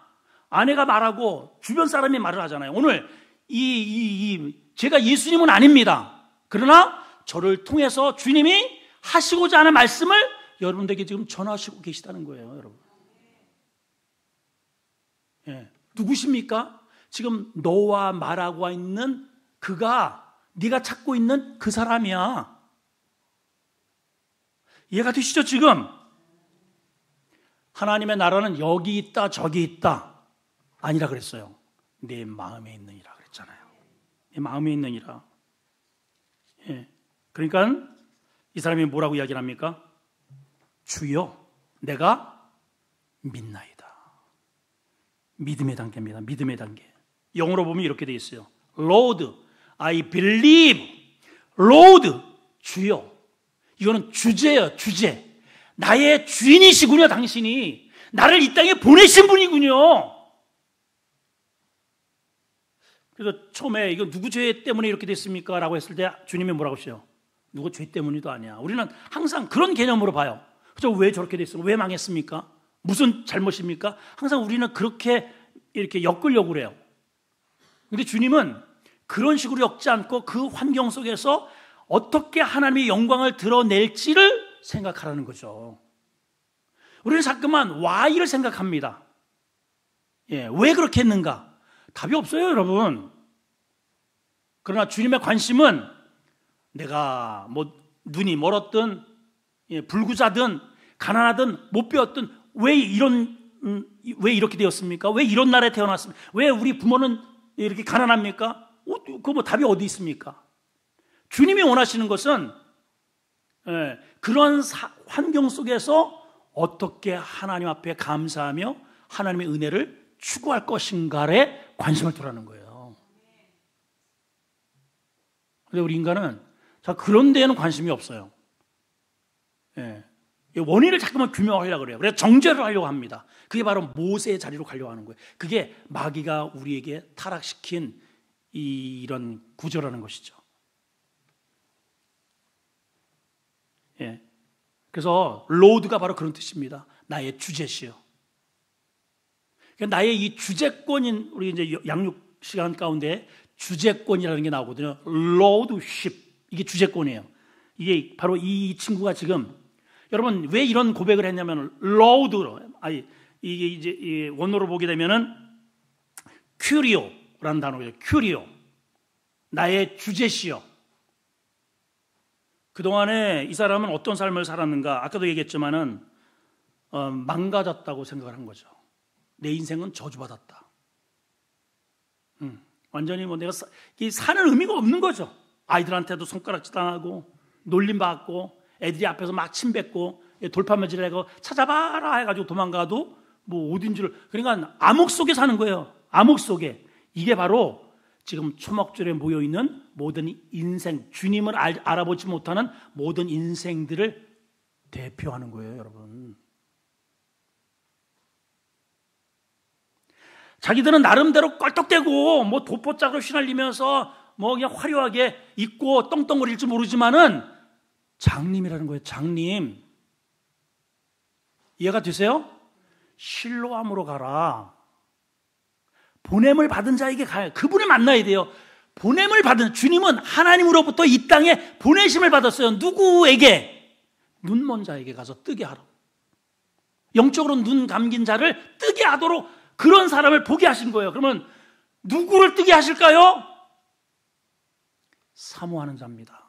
A: 아내가 말하고 주변 사람이 말을 하잖아요. 오늘 제가 예수님은 아닙니다. 그러나 저를 통해서 주님이 하시고자 하는 말씀을 여러분들에게 지금 전하시고 계시다는 거예요, 여러분. 예. 누구십니까? 지금 너와 말하고 있는 그가 네가 찾고 있는 그 사람이야. 이해가 되시죠, 지금? 하나님의 나라는 여기 있다, 저기 있다. 아니라 그랬어요. 내 마음에 있느니라 그랬잖아요. 내 마음에 있느니라. 예. 그러니까 이 사람이 뭐라고 이야기를 합니까? 주여, 내가 믿나이다. 믿음의 단계입니다. 믿음의 단계. 영어로 보면 이렇게 돼 있어요. Lord, I believe. Lord, 주여. 이거는 주제예요, 주제. 나의 주인이시군요, 당신이. 나를 이 땅에 보내신 분이군요. 그래서 처음에 이거 누구 죄 때문에 이렇게 됐습니까? 라고 했을 때 주님이 뭐라고 하셔요? 누구 죄 때문이도 아니야. 우리는 항상 그런 개념으로 봐요. 그죠? 왜 저렇게 됐습니까? 왜 망했습니까? 무슨 잘못입니까? 항상 우리는 그렇게 이렇게 엮으려고 그래요. 근데 주님은 그런 식으로 엮지 않고 그 환경 속에서 어떻게 하나님의 영광을 드러낼지를 생각하라는 거죠. 우리는 자꾸만 why를 생각합니다. 예, 왜 그렇게 했는가? 답이 없어요, 여러분. 그러나 주님의 관심은 내가 뭐 눈이 멀었든 불구자든 가난하든 못 배웠든 왜 이렇게 되었습니까? 왜 이런 나라에 태어났습니까? 왜 우리 부모는 이렇게 가난합니까? 그 뭐 답이 어디 있습니까? 주님이 원하시는 것은 그런 환경 속에서 어떻게 하나님 앞에 감사하며 하나님의 은혜를 추구할 것인가에 관심을 두라는 거예요. 그런데 우리 인간은 그런 데에는 관심이 없어요. 원인을 자꾸만 규명하려고 그래요. 그래서 정죄를 하려고 합니다. 그게 바로 모세의 자리로 가려고 하는 거예요. 그게 마귀가 우리에게 타락시킨 이런 구조라는 것이죠. 예. 그래서 로드가 바로 그런 뜻입니다. 나의 주제시요. 나의 이 주제권인, 우리 이제 양육 시간 가운데 주제권이라는 게 나오거든요. 로드십. 이게 주제권이에요. 이게 바로 이 친구가 지금, 여러분 왜 이런 고백을 했냐면 로드로, 이게 이제 원어로 보게 되면은 큐리오라는 단어예요. 큐리오, 나의 주제시여. 그동안에 이 사람은 어떤 삶을 살았는가? 아까도 얘기했지만은 망가졌다고 생각을 한 거죠. 내 인생은 저주받았다. 완전히 뭐 내가 사는 의미가 없는 거죠. 아이들한테도 손가락질 당하고 놀림받고 애들이 앞에서 막 침뱉고 돌팔매질 해고 찾아봐라 해가지고 도망가도 뭐 어딘지를, 그러니까 암흑 속에 사는 거예요. 암흑 속에. 이게 바로 지금 초막절에 모여있는 모든 인생, 주님을 알아보지 못하는 모든 인생들을 대표하는 거예요, 여러분. 자기들은 나름대로 껄떡대고 뭐 도포짝으로 휘날리면서 뭐 그냥 화려하게 입고 떵떵거릴 줄 모르지만은 장님이라는 거예요. 장님. 이해가 되세요? 실로암으로 가라. 보냄을 받은 자에게 가요. 그분을 만나야 돼요. 보냄을 받은, 주님은 하나님으로부터 이 땅에 보내심을 받았어요. 누구에게? 눈먼 자에게 가서 뜨게 하라. 영적으로 눈 감긴 자를 뜨게 하도록 그런 사람을 보게 하신 거예요. 그러면 누구를 뜨게 하실까요? 사모하는 자입니다.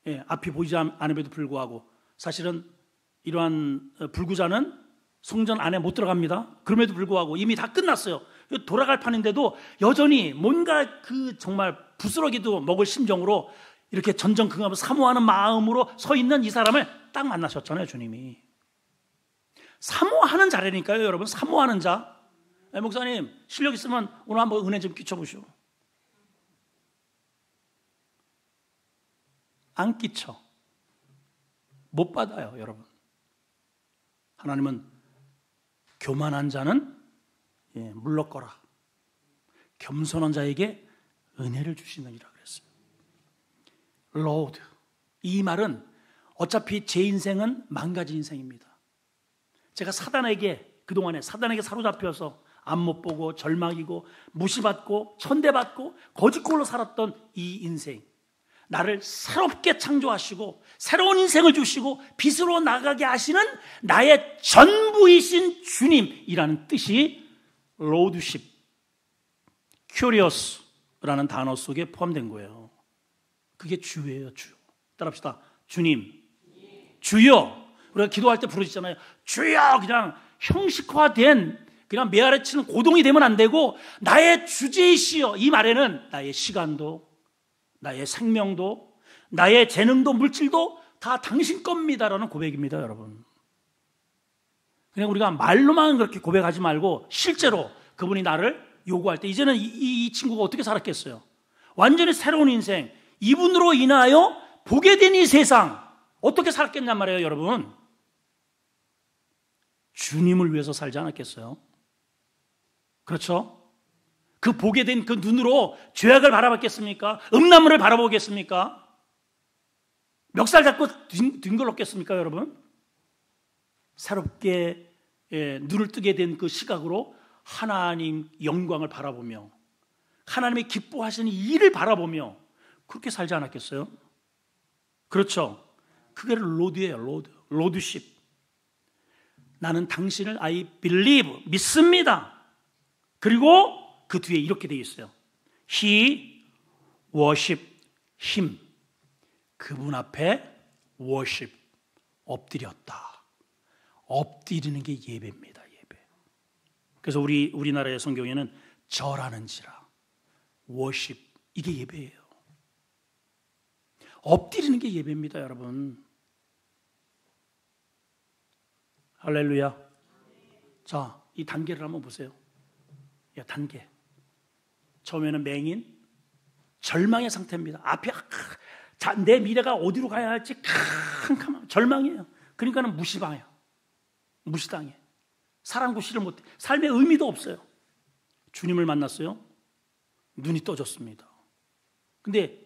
A: 예, 앞이 보이지 않음에도 불구하고 사실은 이러한 불구자는 성전 안에 못 들어갑니다. 그럼에도 불구하고 이미 다 끝났어요. 돌아갈 판인데도 여전히 뭔가 그 정말 부스러기도 먹을 심정으로 이렇게 전전긍긍하며 사모하는 마음으로 서 있는 이 사람을 딱 만나셨잖아요, 주님이. 사모하는 자라니까요, 여러분. 사모하는 자. 목사님 실력 있으면 오늘 한번 은혜 좀 끼쳐보시오. 안 끼쳐. 못 받아요, 여러분. 하나님은 교만한 자는 물러거라. 겸손한 자에게 은혜를 주시느니라 그랬어요. 로드. 이 말은 어차피 제 인생은 망가진 인생입니다. 제가 그동안에 사단에게 사로잡혀서 앞 못 보고 절망이고 무시받고 천대받고 거짓골로 살았던 이 인생, 나를 새롭게 창조하시고 새로운 인생을 주시고 빛으로 나가게 하시는 나의 전부이신 주님이라는 뜻이 로드십, 큐리어스라는 단어 속에 포함된 거예요. 그게 주예요, 주. 따라합시다. 주님, 주여. 우리가 기도할 때 부르시잖아요. 주여. 그냥 형식화된 그냥 메아리 치는 고동이 되면 안 되고 나의 주제이시여. 이 말에는 나의 시간도, 나의 생명도, 나의 재능도, 물질도 다 당신 겁니다라는 고백입니다, 여러분. 그냥 우리가 말로만 그렇게 고백하지 말고 실제로 그분이 나를 요구할 때, 이제는 이 친구가 어떻게 살았겠어요? 완전히 새로운 인생, 이분으로 인하여 보게 된 이 세상 어떻게 살았겠냔 말이에요, 여러분. 주님을 위해서 살지 않았겠어요? 그렇죠? 그 보게 된 그 눈으로 죄악을 바라봤겠습니까? 음란물을 바라보겠습니까? 멱살 잡고 뒹굴렀겠습니까, 여러분? 새롭게 눈을 뜨게 된 그 시각으로 하나님 영광을 바라보며 하나님의 기뻐하시는 일을 바라보며 그렇게 살지 않았겠어요? 그렇죠? 그게 로드예요, 로드십. 나는 당신을 I believe, 믿습니다. 그리고 그 뒤에 이렇게 되어 있어요. He worship him. 그분 앞에 worship, 엎드렸다. 엎드리는 게 예배입니다, 예배. 그래서 우리나라의 성경에는 절하는지라, worship, 이게 예배예요. 엎드리는 게 예배입니다, 여러분. 할렐루야. 자, 이 단계를 한번 보세요. 야, 단계. 처음에는 맹인, 절망의 상태입니다. 앞에 내 미래가 어디로 가야 할지 캄캄한 절망이에요. 그러니까는 무시당해. 사랑도 싫을 못해. 삶의 의미도 없어요. 주님을 만났어요. 눈이 떠졌습니다. 근데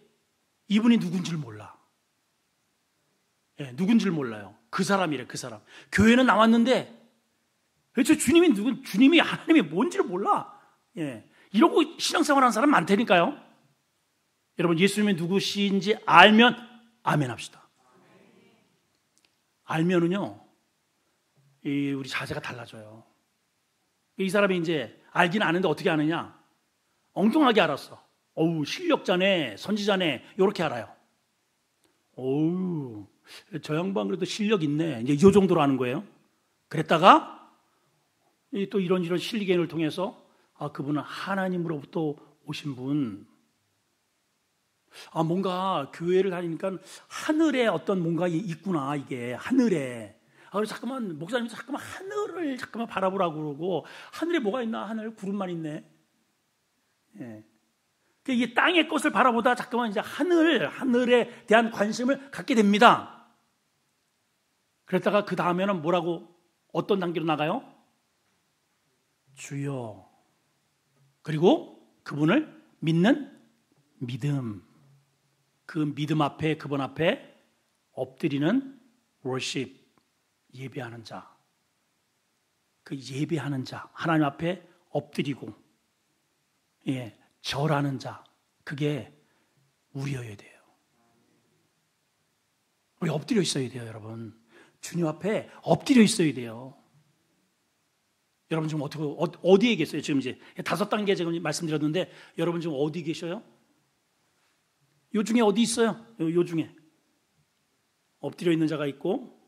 A: 이분이 누군지를 몰라. 누군지를 몰라요. 그 사람이래, 그 사람. 교회는 나왔는데 도대체 주님이 하나님이 뭔지를 몰라. 이러고 신앙생활 하는 사람 많다니까요. 여러분 예수님이 누구신지 알면 아멘 합시다. 알면은요, 우리 자세가 달라져요. 이 사람이 이제 알긴 아는데 어떻게 아느냐? 엉뚱하게 알았어. 어우, 실력자네, 선지자네, 이렇게 알아요. 어우, 저 양반 그래도 실력 있네. 이제 이 정도로 아는 거예요. 그랬다가 또 이런 실리견을 통해서 그분은 하나님으로부터 오신 분. 뭔가 교회를 다니니까 하늘에 어떤 뭔가 있구나, 이게 하늘에. 그래서 잠깐만 목사님 잠깐만 하늘을 잠깐만 바라보라고 그러고, 하늘에 뭐가 있나? 하늘 구름만 있네. 예. 이 땅의 것을 바라보다 잠깐만 이제 하늘에 대한 관심을 갖게 됩니다. 그랬다가 그 다음에는 뭐라고, 어떤 단계로 나가요? 주여. 그리고 그분을 믿는 믿음. 그 믿음 앞에, 그분 앞에 엎드리는 worship, 예배하는 자. 그 예배하는 자, 하나님 앞에 엎드리고, 절하는 자, 그게 우리여야 돼요. 우리 엎드려 있어야 돼요, 여러분. 주님 앞에 엎드려 있어야 돼요. 여러분 지금 어디에 계세요? 지금 이제 5단계 지금 말씀드렸는데, 여러분 지금 어디 계셔요? 요 중에 어디 있어요? 요 중에 엎드려 있는 자가 있고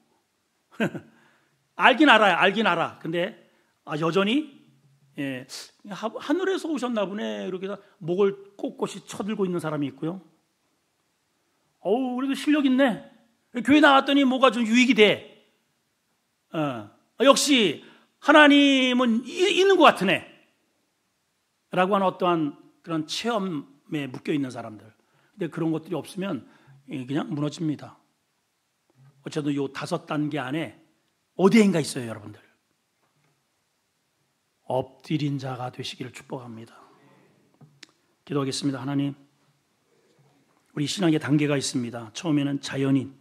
A: 알긴 알아. 근데 여전히 하늘에서 오셨나 보네, 이렇게 목을 꼿꼿이 쳐들고 있는 사람이 있고요. 그래도 실력 있네. 교회 나왔더니 뭐가 좀 유익이 돼. 역시 하나님은 있는 것 같으네 라고 하는 어떠한 그런 체험에 묶여 있는 사람들. 근데 그런 것들이 없으면 그냥 무너집니다. 어쨌든 요 5단계 안에 어디엔가 있어요, 여러분들. 엎드린 자가 되시기를 축복합니다. 기도하겠습니다. 하나님, 우리 신앙의 단계가 있습니다. 처음에는 자연인,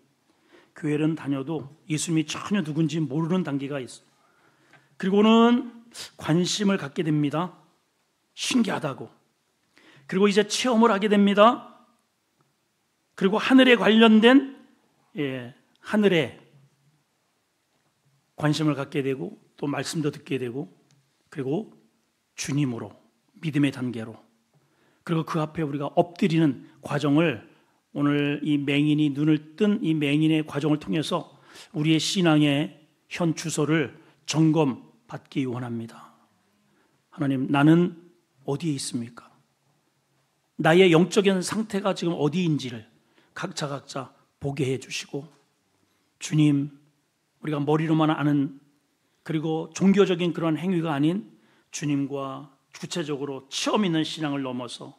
A: 교회는 다녀도 예수님이 전혀 누군지 모르는 단계가 있어요. 그리고는 관심을 갖게 됩니다. 신기하다고. 그리고 이제 체험을 하게 됩니다. 그리고 하늘에 관련된 하늘에 관심을 갖게 되고, 또 말씀도 듣게 되고, 그리고 주님으로, 믿음의 단계로, 그리고 그 앞에 우리가 엎드리는 과정을, 오늘 이 맹인이 눈을 뜬 이 맹인의 과정을 통해서 우리의 신앙의 현 주소를 점검받기 원합니다. 하나님, 나는 어디에 있습니까? 나의 영적인 상태가 지금 어디인지를 각자 보게 해주시고, 주님, 우리가 머리로만 아는, 그리고 종교적인 그런 행위가 아닌 주님과 구체적으로 체험 있는 신앙을 넘어서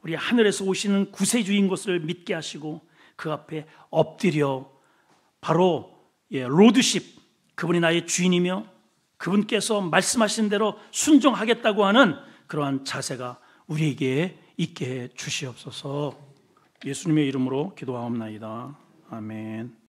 A: 우리 하늘에서 오시는 구세주인 것을 믿게 하시고, 그 앞에 엎드려 바로 로드십, 그분이 나의 주인이며 그분께서 말씀하신 대로 순종하겠다고 하는 그러한 자세가 우리에게 있게 해 주시옵소서. 예수님의 이름으로 기도하옵나이다. 아멘.